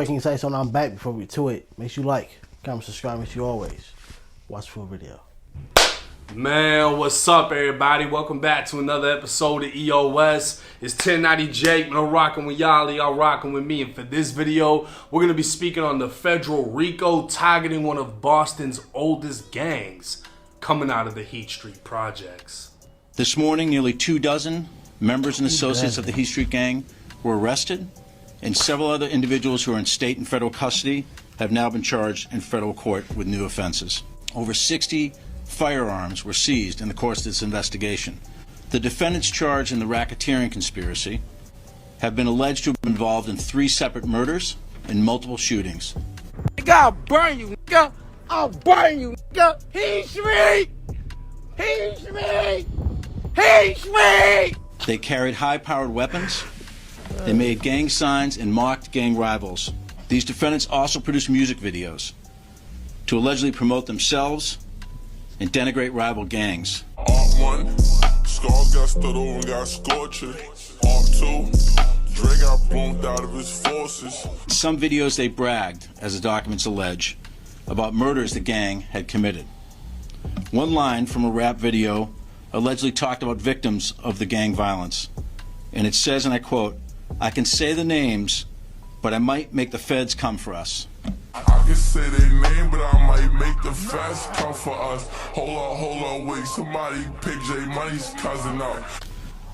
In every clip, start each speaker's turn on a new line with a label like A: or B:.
A: King Say So, I'm back. Before we get to it, make sure you like, comment, subscribe, make sure you always watch full video.
B: Man, what's up, everybody? Welcome back to another episode of EOS. It's 1090 Jake, man. I'm rocking with y'all rocking with me. And for this video, we're going to be speaking on the federal Rico targeting one of Boston's oldest gangs coming out of the Heat Street projects.
C: This morning, nearly 24 members and associates of the Heat Street gang were arrested, and several other individuals who are in state and federal custody have now been charged in federal court with new offenses. Over 60 firearms were seized in the course of this investigation. The defendants charged in the racketeering conspiracy have been alleged to have been involved in 3 separate murders and multiple shootings.
D: Nigga, I'll burn you, nigga. I'll burn you, nigga. He's me. He's me. He's me.
C: They carried high-powered weapons. They made gang signs and mocked gang rivals. These defendants also produced music videos to allegedly promote themselves and denigrate rival gangs.
E: Art 1, Skulls got stood over and got scorched. Art 2, Dre got blown out of his forces.
C: In some videos they bragged, as the documents allege, about murders the gang had committed. One line from a rap video allegedly talked about victims of the gang violence. And it says, and I quote, "I can say the names, but I might make the feds come for us."
E: I can say their name, but I might make the feds come for us. Hold on, wait, somebody pick J Money's cousin up.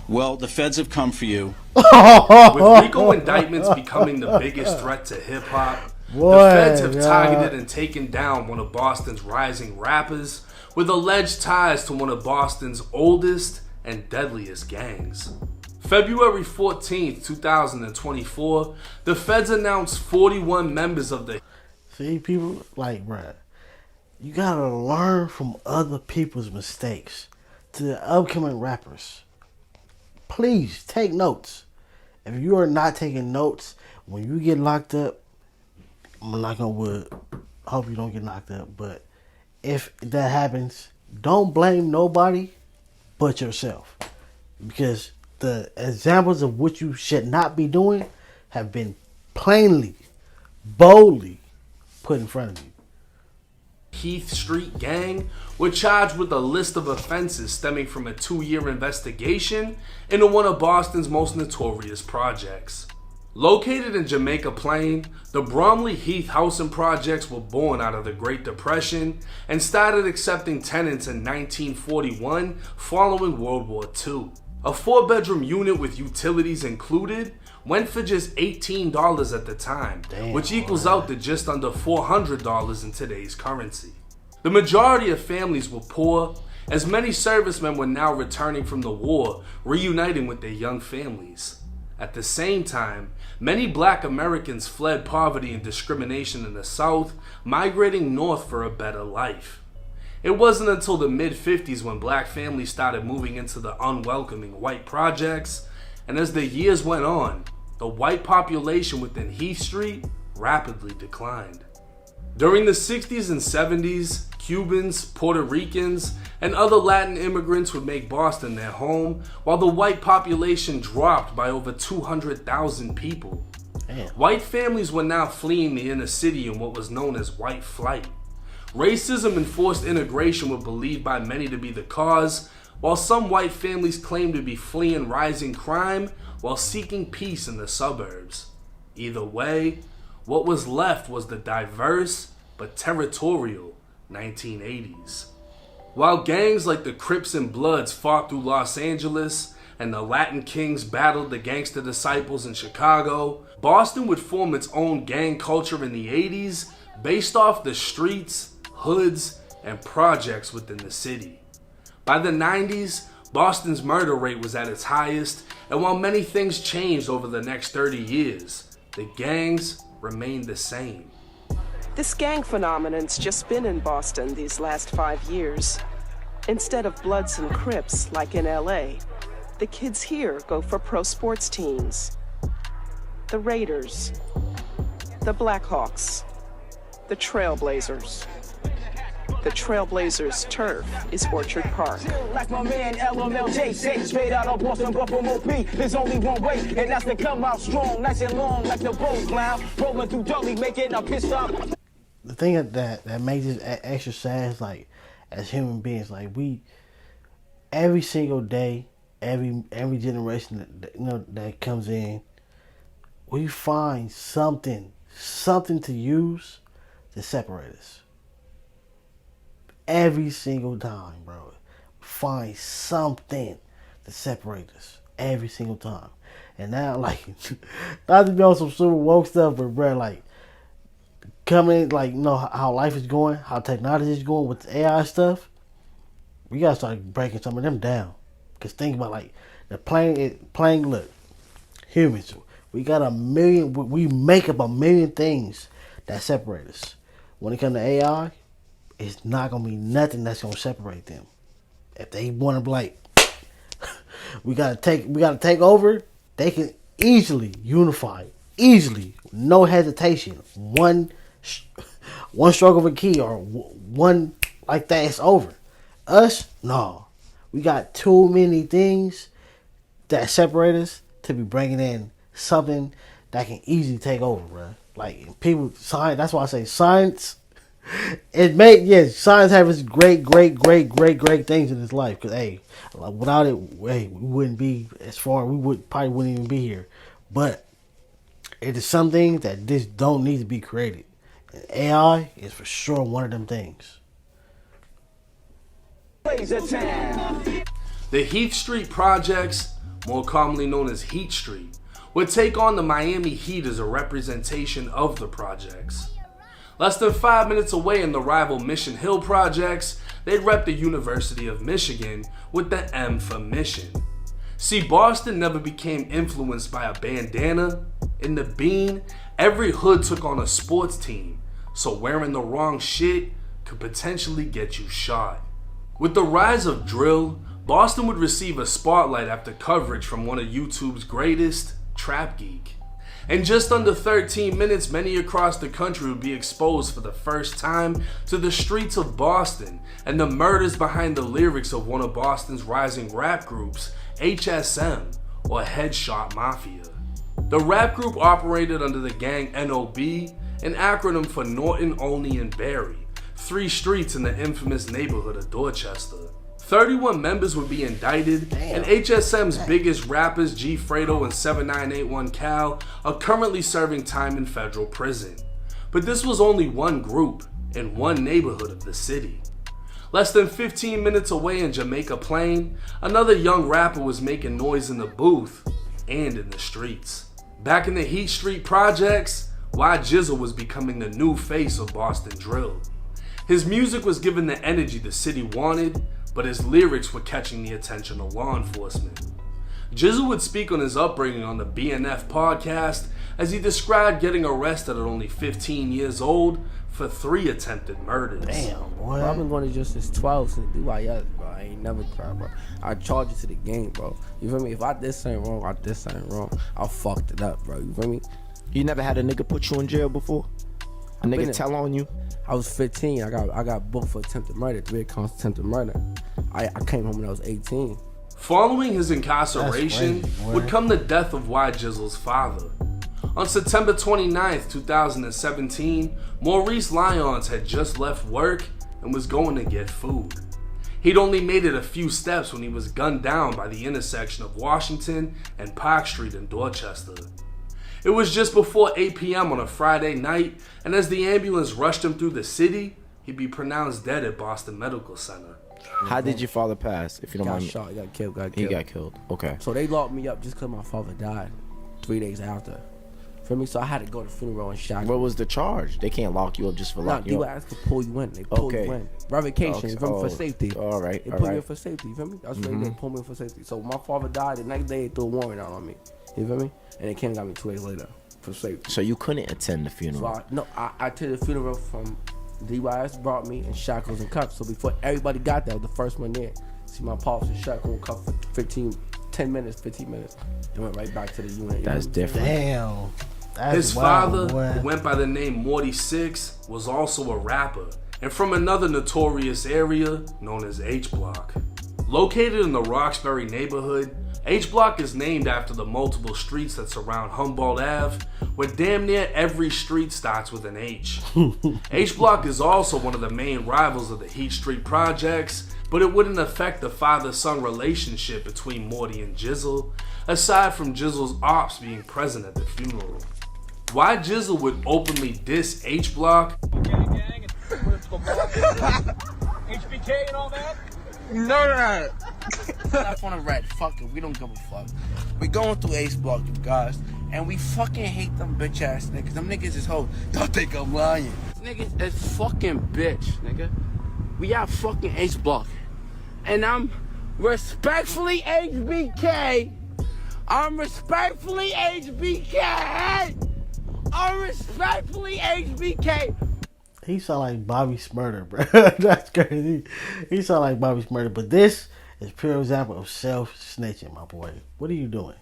C: Well, the feds have come for you.
B: With Rico indictments becoming the biggest threat to hip-hop, the feds have targeted and taken down one of Boston's rising rappers with alleged ties to one of Boston's oldest and deadliest gangs. February 14th, 2024, the feds announced 41 members of the...
A: See, people, like, bruh, you gotta learn from other people's mistakes. To the upcoming rappers, please take notes. If you are not taking notes, when you get locked up, I'm not gonna hope you don't get locked up, but if that happens, don't blame nobody but yourself. Because the examples of what you should not be doing have been plainly, boldly put in front of you.
B: Heath Street gang were charged with a list of offenses stemming from a 2-year investigation into one of Boston's most notorious projects. Located in Jamaica Plain, the Bromley Heath housing projects were born out of the Great Depression and started accepting tenants in 1941 following World War II. A 4-bedroom unit with utilities included went for just $18 at the time, which equals out to just under $400 in today's currency. The majority of families were poor, as many servicemen were now returning from the war, reuniting with their young families. At the same time, many black Americans fled poverty and discrimination in the South, migrating north for a better life. It wasn't until the mid-50s when black families started moving into the unwelcoming white projects, and as the years went on, the white population within Heath Street rapidly declined. During the 60s and 70s, Cubans, Puerto Ricans, and other Latin immigrants would make Boston their home, while the white population dropped by over 200,000 people.
A: Damn.
B: White families were now fleeing the inner city in what was known as white flight. Racism and forced integration were believed by many to be the cause, while some white families claimed to be fleeing rising crime while seeking peace in the suburbs. Either way, what was left was the diverse but territorial 1980s. While gangs like the Crips and Bloods fought through Los Angeles and the Latin Kings battled the Gangster Disciples in Chicago, Boston would form its own gang culture in the 80s based off the streets, hoods, and projects within the city. By the 90s, Boston's murder rate was at its highest, and while many things changed over the next 30 years, the gangs remained the same.
F: This gang phenomenon's just been in Boston these last 5 years. Instead of Bloods and Crips like in LA, the kids here go for pro sports teams. The Raiders, the Blackhawks, the Trailblazers. The Trailblazers' turf is Orchard Park.
G: Like my man LMLJ said, straight out of Boston, but from OP, there's only one way, and that's to come out strong, nice and long, like the boat clown, rolling through Dudley, making a piss stop.
A: The thing that makes this extra sad is, like, as human beings, like, we every single day, every generation that comes in, we find something to use to separate us. Every single time, bro. Find something to separate us. Every single time. And now, like, not to be on some super woke stuff, but, bro, like, coming, like, you know, how life is going, how technology is going with the AI stuff, we gotta start breaking some of them down. Because think about, like, the playing, look, humans, we got we make up a million things that separate us. When it comes to AI, it's not gonna be nothing that's gonna separate them. If they want to be like, we gotta take over, they can easily unify, no hesitation. One stroke of a key or one like that, it's over. Us, no, we got too many things that separate us to be bringing in something that can easily take over, bro. Like, people, science. That's why I say science. Science has great things in its life. Cause without it, we wouldn't be as far. Probably wouldn't even be here. But it is something that just don't need to be created. And AI is for sure one of them things.
B: The Heath Street Projects, more commonly known as Heat Street, would take on the Miami Heat as a representation of the projects. Less than 5 minutes away in the rival Mission Hill Projects, they'd rep the University of Michigan with the M for Mission. See, Boston never became influenced by a bandana. In the Bean, every hood took on a sports team, so wearing the wrong shit could potentially get you shot. With the rise of drill, Boston would receive a spotlight after coverage from one of YouTube's greatest, Trap Geek. In just under 13 minutes, many across the country would be exposed for the first time to the streets of Boston and the murders behind the lyrics of one of Boston's rising rap groups, HSM, or Headshot Mafia. The rap group operated under the gang NOB, an acronym for Norton, Olney, and Berry, 3 streets in the infamous neighborhood of Dorchester. 31 members would be indicted, and HSM's biggest rappers, G Fredo and 7981 Cal, are currently serving time in federal prison. But this was only one group in one neighborhood of the city. Less than 15 minutes away in Jamaica Plain, another young rapper was making noise in the booth and in the streets. Back in the Heat Street Projects, Y Jizzle was becoming the new face of Boston drill. His music was giving the energy the city wanted, but his lyrics were catching the attention of law enforcement. Jizzle would speak on his upbringing on the BNF podcast as he described getting arrested at only 15 years old for 3 attempted murders.
A: Damn, boy.
H: Bro, I've been going to just since 12 since DYS, bro. I ain't never cried, bro. I charge it to the game, bro. You feel me? If I did something wrong, I fucked it up, bro. You feel me?
I: You never had a nigga put you in jail before? A nigga tell on you?
H: I was 15. I got booked for attempted murder, 3 counts of attempted murder. I came home when I was 18.
B: Following his incarceration would come the death of Y Jizzle's father. On September 29th, 2017, Maurice Lyons had just left work and was going to get food. He'd only made it a few steps when he was gunned down by the intersection of Washington and Park Street in Dorchester. It was just before 8 p.m. on a Friday night, and as the ambulance rushed him through the city, he'd be pronounced dead at Boston Medical Center.
I: How did your father pass, if you don't mind me?
H: He got shot, he got killed.
I: He got killed, okay.
H: So they locked me up just because my father died 3 days after. Feel me? So I had to go to the funeral and shot.
I: What was the charge? They can't lock you up just for locking you up.
H: DYS could pull you in. They pull you in. Revocation, you feel me, for safety.
I: All right,
H: They put me in for safety, you feel me? That's what they pulled me in for safety. So my father died, the next day they threw a warrant out on me. You feel me? And they came and got me 2 days later for safety.
I: So you couldn't attend the funeral?
H: So I attended the funeral from DYS brought me in shackles and cuffs. So before everybody got there, I was the first one there. See my pops in shackles and cuffs for 15 minutes. And went right back to the unit.
I: That's different.
A: Damn.
B: His father, who went by the name Morty Six, was also a rapper and from another notorious area known as H Block. Located in the Roxbury neighborhood, H Block is named after the multiple streets that surround Humboldt Ave, where damn near every street starts with an H. H Block is also one of the main rivals of the Heat Street projects, but it wouldn't affect the father-son relationship between Morty and Jizzle, aside from Jizzle's ops being present at the funeral. Why Jizzle would openly diss H Block?
D: HBK and all that? No. Stuff on the red. Fuck it. We don't give a fuck. We going through H Block, you guys, and we fucking hate them bitch ass niggas. Them niggas is hoes. Don't think I'm lying.
H: Niggas is fucking bitch, nigga. We got fucking H Block. And I'm respectfully HBK. I'm respectfully HBK.
A: He sound like Bobby Smurder, bro. That's crazy. He sound like Bobby Smurder. But this is pure example of self-snitching, my boy. What are you doing?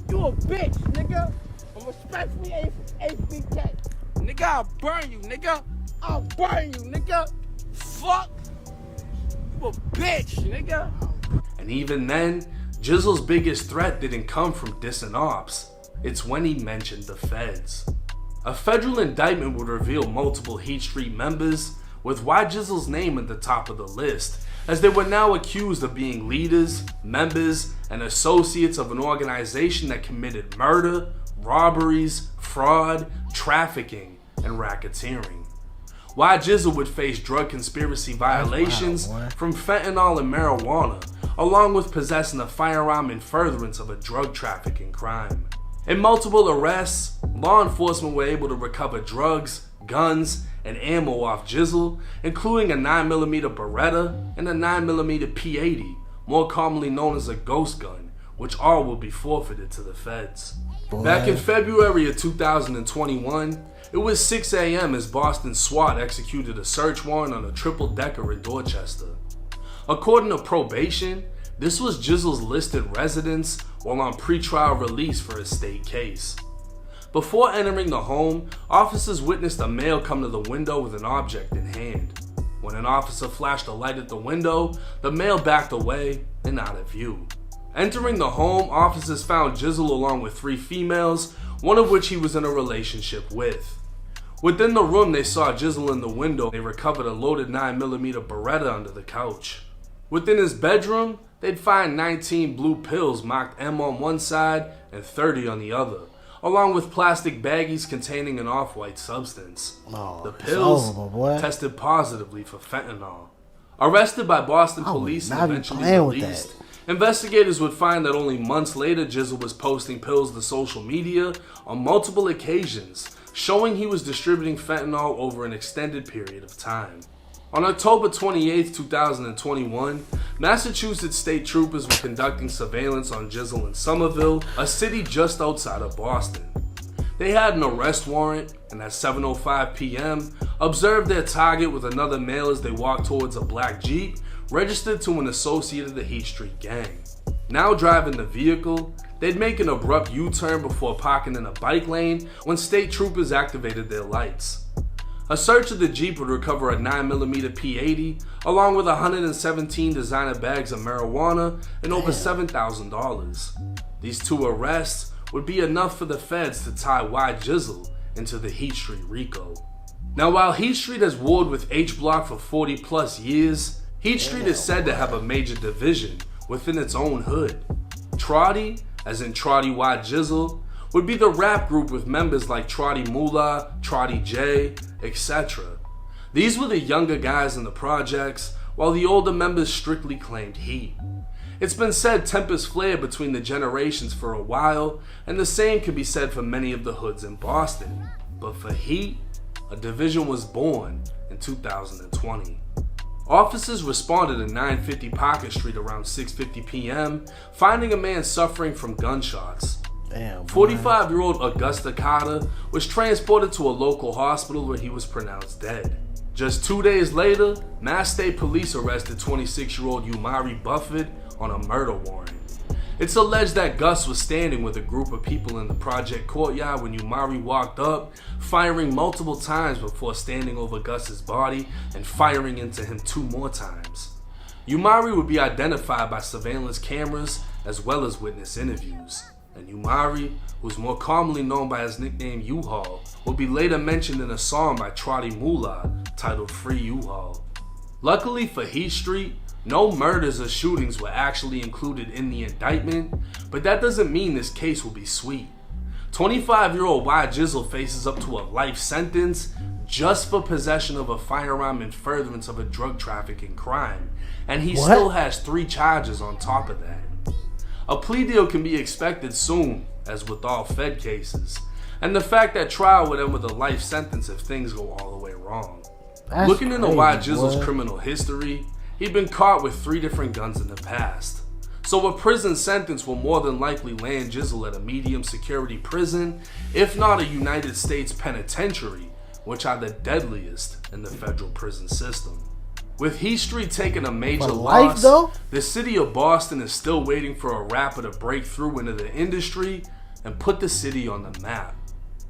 H: You a bitch, nigga. I'm respectfully HBK. Nigga, I'll burn you, nigga. I'll burn you, nigga. Fuck. You a bitch, nigga.
B: And even then, Jizzle's biggest threat didn't come from dissing ops. It's when he mentioned the feds. A federal indictment would reveal multiple Heat Street members, with Y Jizzle's name at the top of the list, as they were now accused of being leaders, members, and associates of an organization that committed murder, robberies, fraud, trafficking, and racketeering. Y Jizzle would face drug conspiracy violations from fentanyl and marijuana, along with possessing a firearm in furtherance of a drug trafficking crime. In multiple arrests, law enforcement were able to recover drugs, guns, and ammo off Jizzle, including a 9mm Beretta and a 9mm P80, more commonly known as a ghost gun, which all will be forfeited to the feds. Back in February of 2021, it was 6 a.m. as Boston SWAT executed a search warrant on a triple-decker in Dorchester. According to probation, this was Jizzle's listed residence while on pretrial release for a state case. Before entering the home, officers witnessed a male come to the window with an object in hand. When an officer flashed a light at the window, the male backed away and out of view. Entering the home, officers found Jizzle along with 3 females, one of which he was in a relationship with. Within the room, they saw Jizzle in the window. They recovered a loaded 9mm Beretta under the couch. Within his bedroom, they'd find 19 blue pills marked M on one side and 30 on the other, along with plastic baggies containing an off-white substance. The pills tested positively for fentanyl. Arrested by Boston police and eventually released, investigators would find that only months later Jizzle was posting pills to social media on multiple occasions, showing he was distributing fentanyl over an extended period of time. On October 28, 2021, Massachusetts state troopers were conducting surveillance on Jizzle in Somerville, a city just outside of Boston. They had an arrest warrant and at 7:05 p.m. observed their target with another male as they walked towards a black Jeep registered to an associate of the Heat Street gang. Now driving the vehicle, they'd make an abrupt U-turn before parking in a bike lane when state troopers activated their lights. A search of the Jeep would recover a 9mm P80 along with 117 designer bags of marijuana and over $7,000. These 2 arrests would be enough for the feds to tie Y Jizzle into the Heat Street Rico. Now while Heat Street has warred with H Block for 40 plus years, Heat Street is said to have a major division within its own hood. Trotty, as in Trotty Y Jizzle, would be the rap group with members like Trotty Moolah, Trotty J, etc. These were the younger guys in the projects, while the older members strictly claimed heat. It's been said tempers flared between the generations for a while, and the same can be said for many of the hoods in Boston. But for Heat, a division was born in 2020. Officers responded at 950 Parker Street around 6:50 p.m., finding a man suffering from gunshots. 45-year-old Augusta Carter was transported to a local hospital where he was pronounced dead. Just 2 days later, Mass State Police arrested 26-year-old Umari Buffett on a murder warrant. It's alleged that Gus was standing with a group of people in the project courtyard when Umari walked up, firing multiple times before standing over Gus's body and firing into him 2 more times. Umari would be identified by surveillance cameras as well as witness interviews, and Umari, who is more commonly known by his nickname U-Haul, would be later mentioned in a song by Trotty Moolah titled Free U-Haul. Luckily for Heath Street, no murders or shootings were actually included in the indictment, but that doesn't mean this case will be sweet. 25-year-old Y Jizzle faces up to a life sentence just for possession of a firearm in furtherance of a drug trafficking crime, and he still has 3 charges on top of that. A plea deal can be expected soon, as with all Fed cases, and the fact that trial would end with a life sentence if things go all the way wrong.
A: That's
B: Looking into Y Jizzle's
A: boy.
B: criminal history, he'd been caught with 3 different guns in the past. So a prison sentence will more than likely land Jizzle at a medium security prison, if not a United States penitentiary, which are the deadliest in the federal prison system. With Heath Street taking a major loss, the city of Boston is still waiting for a rapper to break through into the industry and put the city on the map.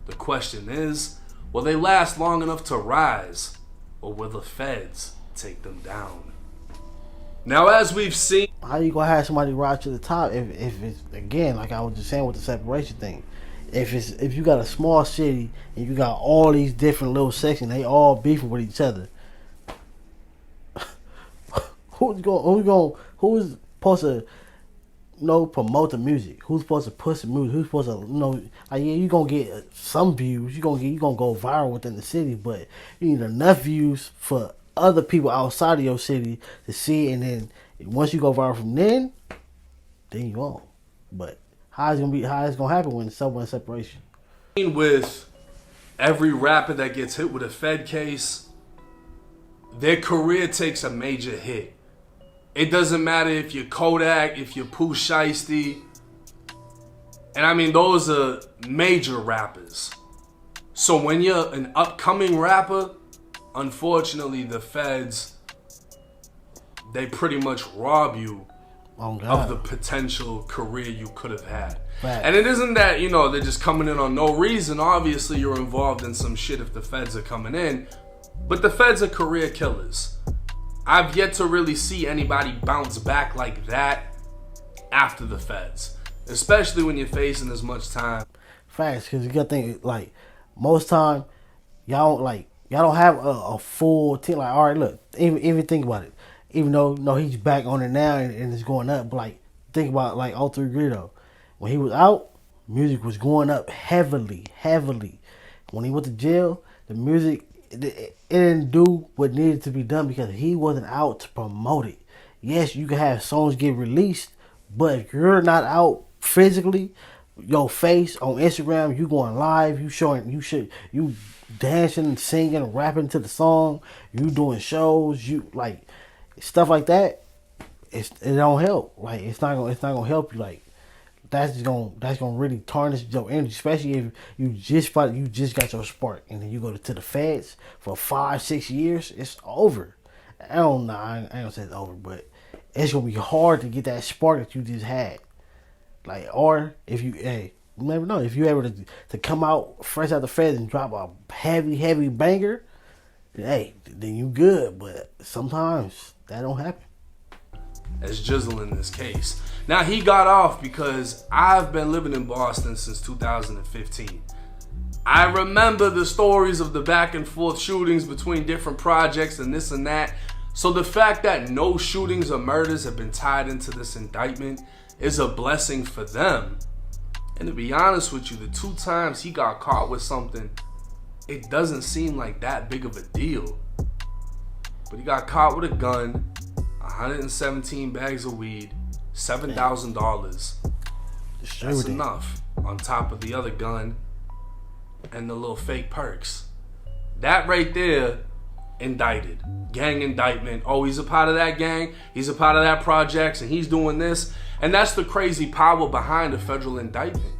B: The question is, will they last long enough to rise, or will the feds take them down? Now, as we've seen,
A: how you gonna have somebody rise to the top if it's, again, like I was just saying with the separation thing, if you got a small city and you got all these different little sections, they all beefing with each other. Who's supposed to promote the music? Who's supposed to push the music? Who's supposed to like, yeah, you gonna get some views, you gonna go viral within the city, but you need enough views for other people outside of your city to see it, and then once you go viral from then you on. But how it's gonna happen when someone's separation?
B: With every rapper that gets hit with a Fed case, their career takes a major hit. It doesn't matter if you're Kodak, if you're Pooh Shiesty. And I mean, those are major rappers. So when you're an upcoming rapper, unfortunately, the feds, they pretty much rob you of the potential career you could have had.
A: Right.
B: And it isn't that, they're just coming in on no reason. Obviously, you're involved in some shit if the feds are coming in. But the feds are career killers. I've yet to really see anybody bounce back like that after the feds, especially when you're facing as much time.
A: Facts, because you gotta think, like, most time y'all don't have a full team. Like, all right, look, even think about it. Even though he's back on it now and it's going up, but like, think about like 03 Greedo. When he was out, music was going up heavily. When he went to jail, the music, it didn't do what needed to be done because he wasn't out to promote it. Yes, you can have songs get released, but if you're not out physically, your face on Instagram, you going live, you dancing, singing, rapping to the song, you doing shows, you like stuff like that. It don't help. Like, it's not gonna help you. Like, that's gonna really tarnish your energy, especially if you just got your spark and then you go to the feds for 5-6 years. It's over. I ain't gonna say it's over, but it's gonna be hard to get that spark that you just had. Like, or if you never know, if you ever to come out fresh out the feds and drop a heavy banger, then you good. But sometimes that don't happen.
B: As Jizzle in this case. Now, he got off because I've been living in Boston since 2015. I remember the stories of the back and forth shootings between different projects and this and that. So the fact that no shootings or murders have been tied into this indictment is a blessing for them. And to be honest with you, the 2 times he got caught with something, it doesn't seem like that big of a deal. But he got caught with a gun, 117 bags of weed, $7,000. That's enough on top of the other gun and the little fake perks. That right there, indicted. Gang indictment. Oh, he's a part of that gang. He's a part of that projects and he's doing this. And that's the crazy power behind a federal indictment.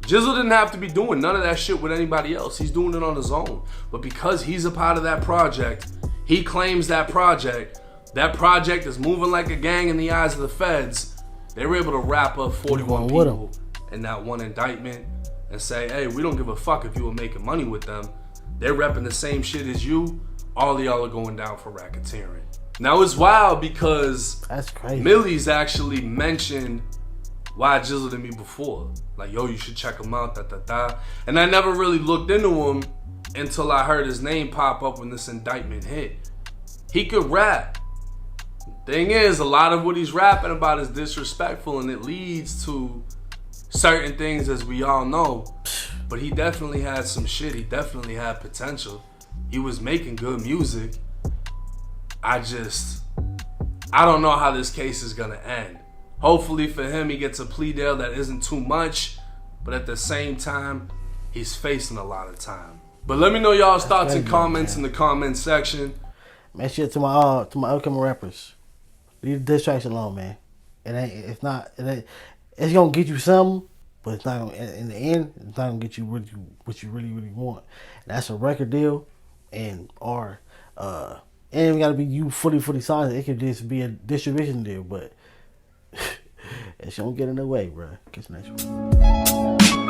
B: Jizzle didn't have to be doing none of that shit with anybody else. He's doing it on his own. But because he's a part of that project, he claims that project is moving like a gang in the eyes of the feds, They were able to wrap up 41
A: going with 'em.
B: people in that one indictment and say, hey, we don't give a fuck if you were making money with them. They're repping the same shit as you. All of y'all are going down for racketeering. Now it's wild because
A: That's crazy.
B: Millie's actually mentioned why jizzled at me before. Like, yo, you should check him out, And I never really looked into him until I heard his name pop up when this indictment hit. He could rap. Thing is, a lot of what he's rapping about is disrespectful, and it leads to certain things, as we all know. But he definitely had some shit. He definitely had potential. He was making good music. I don't know how this case is gonna end. Hopefully for him, he gets a plea deal that isn't too much, but at the same time, he's facing a lot of time. But let me know y'all's thoughts and comments in the comment section.
A: Make sure to my upcoming rappers, leave the distraction alone, man. It's gonna get you something, but it's not gonna, in the end, it's not gonna get you what you really want. And that's a record deal, and it ain't even gotta be you fully signed. It could just be a distribution deal, but it don't get in the way, bro. Catch you next one.